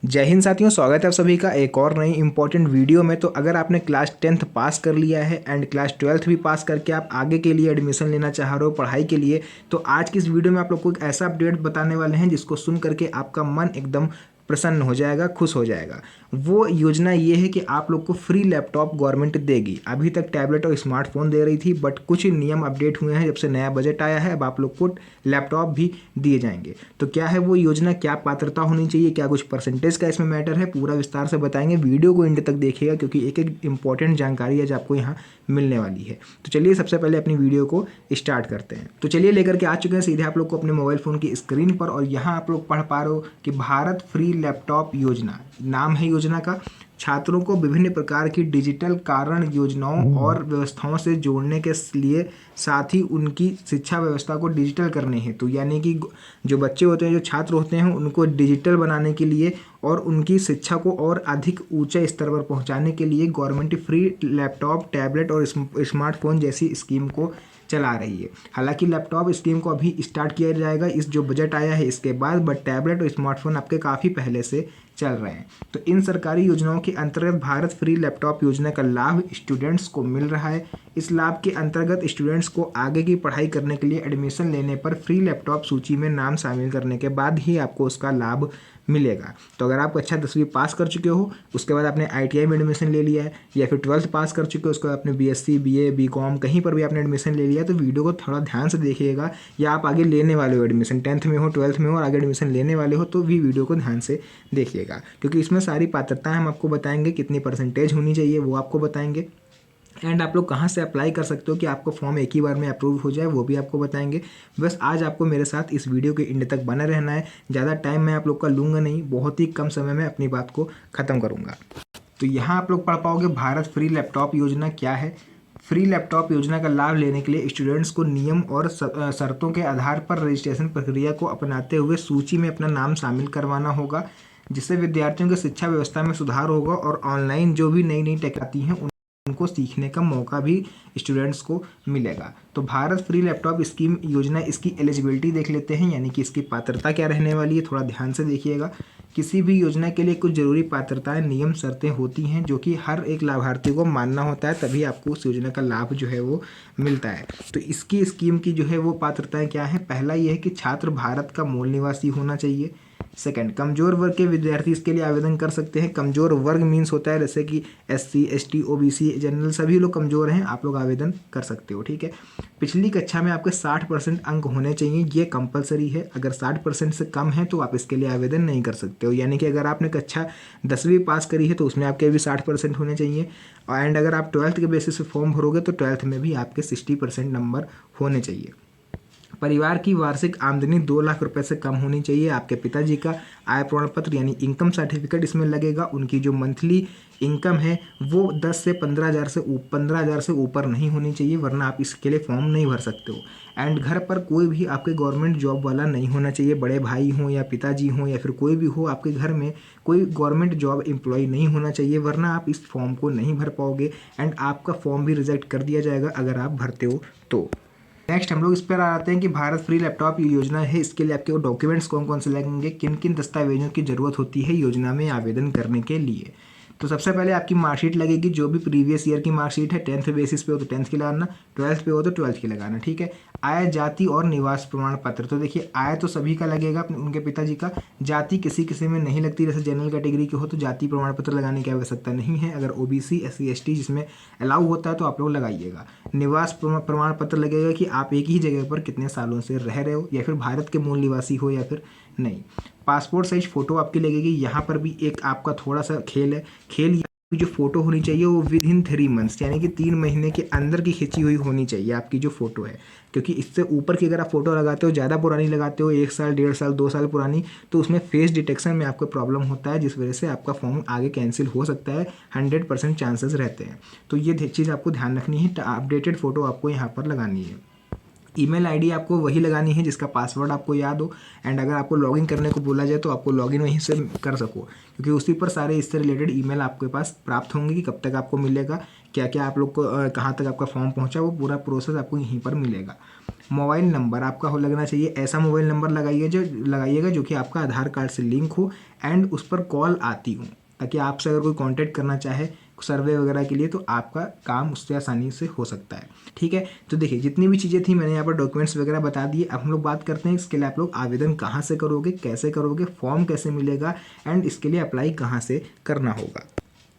जय हिंद साथियों, स्वागत है आप सभी का एक और नई इंपॉर्टेंट वीडियो में। तो अगर आपने क्लास 10th पास कर लिया है एंड क्लास 12th भी पास करके आप आगे के लिए एडमिशन लेना चाह रहे हो पढ़ाई के लिए, तो आज की इस वीडियो में आप लोग को एक ऐसा अपडेट बताने वाले हैं जिसको सुन करके आपका मन एकदम प्रसन्न हो जाएगा, खुश हो जाएगा। वो योजना ये है कि आप लोग को फ्री लैपटॉप गवर्नमेंट देगी। अभी तक टैबलेट और स्मार्टफोन दे रही थी, बट कुछ नियम अपडेट हुए हैं जब से नया बजट आया है। अब आप लोग को लैपटॉप भी दिए जाएंगे। तो क्या है वो योजना, क्या पात्रता होनी चाहिए, क्या कुछ परसेंटेज का इसमें मैटर है, पूरा विस्तार से बताएंगे। वीडियो को एंड तक देखिएगा क्योंकि एक एक इंपॉर्टेंट जानकारी आज आपको यहाँ मिलने वाली है। तो चलिए सबसे पहले अपनी वीडियो को स्टार्ट करते हैं। तो चलिए लेकर के आ चुके हैं सीधे आप लोग को अपने मोबाइल फ़ोन की स्क्रीन पर, और यहाँ आप लोग पढ़ पा रहे हो कि भारत फ्री लैपटॉप योजना नाम है योजना का। छात्रों को विभिन्न प्रकार की डिजिटल कारण योजनाओं और व्यवस्थाओं से जोड़ने के लिए, साथ ही उनकी शिक्षा व्यवस्था को डिजिटल करने हेतु, यानी कि जो बच्चे होते हैं, जो छात्र होते हैं, उनको डिजिटल बनाने के लिए और उनकी शिक्षा को और अधिक ऊंचे स्तर पर पहुंचाने के लिए गवर्नमेंट फ्री लैपटॉप, टैबलेट और स्मार्टफोन जैसी स्कीम को चला रही है। हालांकि लैपटॉप स्कीम को अभी स्टार्ट किया जाएगा इस जो बजट आया है इसके बाद, बट टैबलेट और स्मार्टफोन आपके काफ़ी पहले से चल रहे हैं। तो इन सरकारी योजनाओं के अंतर्गत भारत फ्री लैपटॉप योजना का लाभ स्टूडेंट्स को मिल रहा है। इस लाभ के अंतर्गत स्टूडेंट्स को आगे की पढ़ाई करने के लिए एडमिशन लेने पर फ्री लैपटॉप सूची में नाम शामिल करने के बाद ही आपको उसका लाभ मिलेगा। तो अगर आप कक्षा 10वीं पास कर चुके हो, उसके बाद आपने ITI में एडमिशन ले लिया है, या फिर 12th पास कर चुके हो, उसके बाद आपने BSc BA BCom कहीं पर भी आपने एडमिशन ले लिया, तो वीडियो को थोड़ा ध्यान से देखिएगा। या आप आगे लेने वाले हो एडमिशन, 10th में हो, 12th में हो और आगे एडमिशन लेने वाले हो, तो भी वीडियो को ध्यान से देखिएगा क्योंकि इसमें सारी पात्रताएं हम आपको बताएंगे, कितनी परसेंटेज होनी चाहिए वो आपको बताएंगे, एंड आप लोग कहाँ से अप्लाई कर सकते हो कि आपको फॉर्म एक ही बार में अप्रूव हो जाए वो भी आपको बताएंगे। बस आज आपको मेरे साथ इस वीडियो के एंड तक बना रहना है। ज़्यादा टाइम मैं आप लोग का लूँगा नहीं, बहुत ही कम समय में अपनी बात को ख़त्म करूँगा। तो यहाँ आप लोग पढ़ पाओगे भारत फ्री लैपटॉप योजना क्या है। फ्री लैपटॉप योजना का लाभ लेने के लिए स्टूडेंट्स को नियम और शर्तों के आधार पर रजिस्ट्रेशन प्रक्रिया को अपनाते हुए सूची में अपना नाम शामिल करवाना होगा, जिससे विद्यार्थियों की शिक्षा व्यवस्था में सुधार होगा और ऑनलाइन जो भी नई नई टेक आती हैं उनको सीखने का मौका भी स्टूडेंट्स को मिलेगा। तो भारत फ्री लैपटॉप स्कीम योजना, इसकी एलिजिबिलिटी देख लेते हैं, यानी कि इसकी पात्रता क्या रहने वाली है, थोड़ा ध्यान से देखिएगा। किसी भी योजना के लिए कुछ जरूरी पात्रताएं, नियम, शर्तें होती हैं जो कि हर एक लाभार्थी को मानना होता है, तभी आपको उस योजना का लाभ जो है वो मिलता है। तो इसकी स्कीम की जो है वो पात्रताएं क्या है। पहला ये है कि छात्र भारत का मूल निवासी होना चाहिए। सेकंड, कमजोर वर्ग के विद्यार्थी इसके लिए आवेदन कर सकते हैं। कमजोर वर्ग मीन्स होता है जैसे कि SC ST OBC जनरल, सभी लोग कमजोर हैं, आप लोग आवेदन कर सकते हो, ठीक है। पिछली कक्षा में आपके 60% अंक होने चाहिए, ये कंपलसरी है। अगर 60% से कम है तो आप इसके लिए आवेदन नहीं कर सकते हो। यानी कि अगर आपने कक्षा 10वीं पास करी है तो उसमें आपके भी 60% होने चाहिए, एंड अगर आप 12th के बेसिस पे फॉर्म भरोगे तो 12th में भी आपके 60% नंबर होने चाहिए। परिवार की वार्षिक आमदनी 2 लाख रुपए से कम होनी चाहिए। आपके पिताजी का आय प्रमाण पत्र यानी इनकम सर्टिफिकेट इसमें लगेगा। उनकी जो मंथली इनकम है वो 10 से 15 हज़ार से ऊपर नहीं होनी चाहिए, वरना आप इसके लिए फॉर्म नहीं भर सकते हो। एंड घर पर कोई भी आपके गवर्नमेंट जॉब वाला नहीं होना चाहिए। बड़े भाई हों या पिताजी हों या फिर कोई भी हो, आपके घर में कोई गवर्नमेंट जॉब एम्प्लॉय नहीं होना चाहिए, वरना आप इस फॉर्म को नहीं भर पाओगे एंड आपका फॉर्म भी रिजेक्ट कर दिया जाएगा अगर आप भरते हो तो। नेक्स्ट हम लोग इस पर आते हैं कि भारत फ्री लैपटॉप योजना है, इसके लिए आपके डॉक्यूमेंट्स कौन कौन से लगेंगे, किन किन दस्तावेजों की ज़रूरत होती है योजना में आवेदन करने के लिए। तो सबसे पहले आपकी मार्कशीट लगेगी, जो भी प्रीवियस ईयर की मार्कशीट है। 10th बेसिस पे हो तो 10th की लगाना, 12th पे हो तो 12th की लगाना, ठीक है। आय, जाति और निवास प्रमाण पत्र, तो देखिए आय तो सभी का लगेगा, उनके पिताजी का। जाति किसी किसी में नहीं लगती, जैसे जनरल कैटेगरी के हो तो जाति प्रमाण पत्र लगाने की आवश्यकता नहीं है। अगर OBC SC ST जिसमें अलाउ होता है तो आप लोग लगाइएगा। निवास प्रमाण पत्र लगेगा कि आप एक ही जगह पर कितने सालों से रह रहे हो, या फिर भारत के मूल निवासी हो या फिर नहीं। पासपोर्ट साइज फ़ोटो आपकी लगेगी। यहाँ पर भी एक आपका थोड़ा सा खेल है। खेल जो फ़ोटो होनी चाहिए वो विदिन 3 मंथ्स, यानी कि 3 महीने के अंदर की खींची हुई होनी चाहिए आपकी जो फ़ोटो है, क्योंकि इससे ऊपर की अगर आप फ़ोटो लगाते हो, ज़्यादा पुरानी लगाते हो, 1 साल 1.5 साल 2 साल पुरानी, तो उसमें फेस डिटेक्शन में आपको प्रॉब्लम होता है, जिस वजह से आपका फॉर्म आगे कैंसिल हो सकता है। 100% चांसेस रहते हैं। तो ये चीज़ आपको ध्यान रखनी है। अपडेटेड फ़ोटो आपको यहाँ पर लगानी है। ईमेल आईडी आपको वही लगानी है जिसका पासवर्ड आपको याद हो, एंड अगर आपको लॉगिन करने को बोला जाए तो आपको लॉगिन वहीं से कर सको, क्योंकि उसी पर सारे इससे रिलेटेड ईमेल आपके पास प्राप्त होंगे कि कब तक आपको मिलेगा, क्या क्या आप लोग को कहाँ तक आपका फॉर्म पहुँचा, वो पूरा प्रोसेस आपको यहीं पर मिलेगा। मोबाइल नंबर आपका हो लगना चाहिए, ऐसा मोबाइल नंबर लगाइएगा जो कि आपका आधार कार्ड से लिंक हो एंड उस पर कॉल आती हो, ताकि आपसे अगर कोई कांटेक्ट करना चाहे सर्वे वगैरह के लिए तो आपका काम उससे आसानी से हो सकता है। ठीक है, तो देखिए जितनी भी चीज़ें थी मैंने यहाँ पर डॉक्यूमेंट्स वगैरह बता दिए। अब हम लोग बात करते हैं इसके लिए आप लोग आवेदन कहाँ से करोगे, कैसे करोगे, फॉर्म कैसे मिलेगा एंड इसके लिए अप्लाई कहाँ से करना होगा।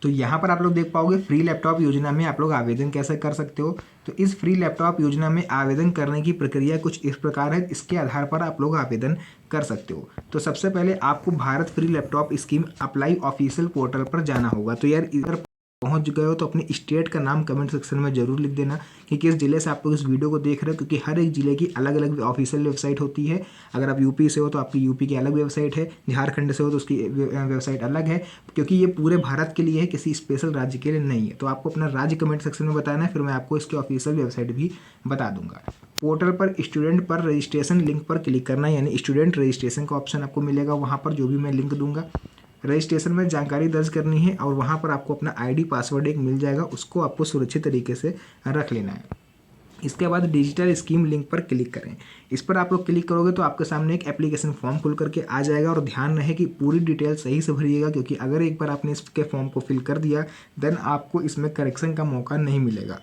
तो यहाँ पर आप लोग देख पाओगे फ्री लैपटॉप योजना में आप लोग आवेदन कैसे कर सकते हो। तो इस फ्री लैपटॉप योजना में आवेदन करने की प्रक्रिया कुछ इस प्रकार है, इसके आधार पर आप लोग आवेदन कर सकते हो। तो सबसे पहले आपको Bharat free laptop scheme apply official portal पर जाना होगा। तो यार इधर पहुंच गए हो तो अपने स्टेट का नाम कमेंट सेक्शन में जरूर लिख देना कि किस जिले से आप लोग इस वीडियो को देख रहे हो, क्योंकि हर एक जिले की अलग अलग ऑफिशियल वेबसाइट होती है। अगर आप यूपी से हो तो आपकी यूपी की अलग वेबसाइट है, झारखंड से हो तो उसकी वेबसाइट अलग है, क्योंकि ये पूरे भारत के लिए है, किसी स्पेशल राज्य के लिए नहीं है। तो आपको अपना राज्य कमेंट सेक्शन में बताना है, फिर मैं आपको इसकी ऑफिशियल वेबसाइट भी बता दूंगा। पोर्टल पर स्टूडेंट पर रजिस्ट्रेशन लिंक पर क्लिक करना है, यानी स्टूडेंट रजिस्ट्रेशन का ऑप्शन आपको मिलेगा वहाँ पर, जो भी मैं लिंक दूंगा। रजिस्ट्रेशन में जानकारी दर्ज करनी है और वहाँ पर आपको अपना आईडी पासवर्ड एक मिल जाएगा, उसको आपको सुरक्षित तरीके से रख लेना है। इसके बाद डिजिटल स्कीम लिंक पर क्लिक करें। इस पर आप लोग क्लिक करोगे तो आपके सामने एक एप्लीकेशन फॉर्म खुल करके आ जाएगा, और ध्यान रहे कि पूरी डिटेल सही से भरिएगा, क्योंकि अगर एक बार आपने इसके फॉर्म को फिल कर दिया देन आपको इसमें करेक्शन का मौका नहीं मिलेगा।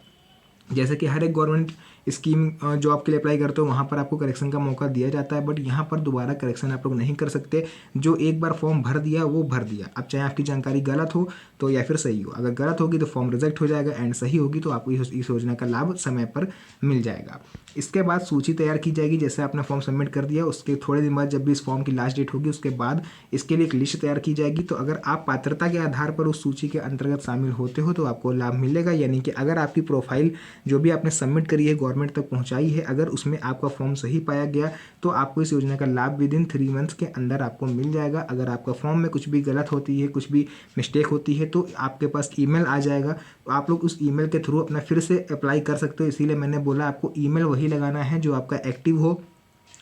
जैसे कि हर एक गवर्नमेंट स्कीम जॉब के लिए अप्लाई करते हो वहाँ पर आपको करेक्शन का मौका दिया जाता है, बट यहाँ पर दोबारा करेक्शन आप लोग नहीं कर सकते। जो एक बार फॉर्म भर दिया वो भर दिया, अब चाहे आपकी जानकारी गलत हो तो या फिर सही हो। अगर गलत होगी तो फॉर्म रिजेक्ट हो जाएगा एंड सही होगी तो आपको इस योजना का लाभ समय पर मिल जाएगा। इसके बाद सूची तैयार की जाएगी। जैसे आपने फॉर्म सबमिट कर दिया उसके थोड़े दिन बाद जब भी इस फॉर्म की लास्ट डेट होगी उसके बाद इसके लिए एक लिस्ट तैयार की जाएगी। तो अगर आप पात्रता के आधार पर उस सूची के अंतर्गत शामिल होते हो तो आपको लाभ मिलेगा, यानी कि अगर आपकी प्रोफाइल जो भी आपने सबमिट करी है गवर्नमेंट तक पहुंचाई है, अगर उसमें आपका फॉर्म सही पाया गया तो आपको इस योजना का लाभ विदिन 3 मंथ्स के अंदर आपको मिल जाएगा। अगर आपका फॉर्म में कुछ भी गलत होती है, कुछ भी मिस्टेक होती है तो आपके पास ईमेल आ जाएगा, तो आप लोग उस ईमेल के थ्रू अपना फिर से अप्लाई कर सकते हो। इसीलिए मैंने बोला आपको ईमेल वही लगाना है जो आपका एक्टिव हो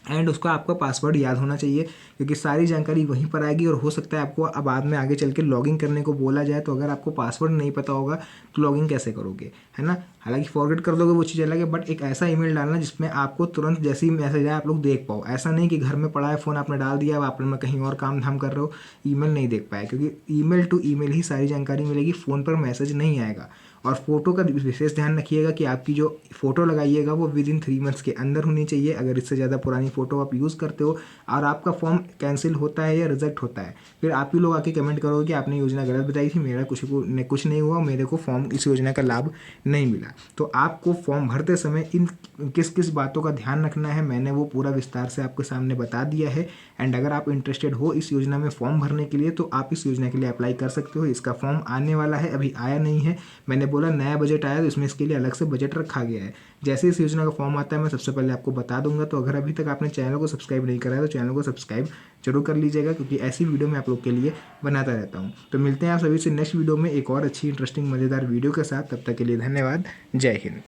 एंड उसका आपका पासवर्ड याद होना चाहिए, क्योंकि सारी जानकारी वहीं पर आएगी। और हो सकता है आपको अब बाद में आगे चल के लॉगिन करने को बोला जाए, तो अगर आपको पासवर्ड नहीं पता होगा तो लॉगिन कैसे करोगे, है ना। हालांकि फॉरवर्ड कर दोगे वो चीज़ अलग है, बट एक ऐसा ईमेल डालना जिसमें आपको तुरंत जैसे ही मैसेज आए आप लोग देख पाओ। ऐसा नहीं कि घर में पड़ा है फ़ोन आपने डाल दिया, अब आपने कहीं और काम धाम कर रहे हो ईमेल नहीं देख पाए, क्योंकि ईमेल टू ईमेल ही सारी जानकारी मिलेगी, फ़ोन पर मैसेज नहीं आएगा। और फोटो का विशेष ध्यान रखिएगा कि आपकी जो फोटो लगाइएगा वो विदिन 3 मंथ्स के अंदर होनी चाहिए। अगर इससे ज़्यादा पुरानी फोटो आप यूज़ करते हो और आपका फॉर्म कैंसिल होता है या रिजेक्ट होता है, फिर आप ही लोग आके कमेंट करोगे कि आपने योजना गलत बताई थी, मेरा कुछ नहीं हुआ, मेरे को फॉर्म इस योजना का लाभ नहीं मिला। तो आपको फॉर्म भरते समय इन किस किस बातों का ध्यान रखना है मैंने वो पूरा विस्तार से आपके सामने बता दिया है। एंड अगर आप इंटरेस्टेड हो इस योजना में फॉर्म भरने के लिए तो आप इस योजना के लिए अप्लाई कर सकते हो। इसका फॉर्म आने वाला है, अभी आया नहीं है। मैंने बोला नया बजट आया तो इसमें इसके लिए अलग से बजट रखा गया है। जैसे इस योजना का फॉर्म आता है मैं सबसे पहले आपको बता दूंगा। तो अगर अभी तक आपने चैनल को सब्सक्राइब नहीं करा है तो चैनल को सब्सक्राइब जरूर कर लीजिएगा, क्योंकि ऐसी वीडियो मैं आप लोग के लिए बनाता रहता हूँ। तो मिलते हैं आप सभी से नेक्स्ट वीडियो में एक और अच्छी इंटरेस्टिंग मज़ेदार वीडियो के साथ। तब तक के लिए धन्यवाद। जय हिंद।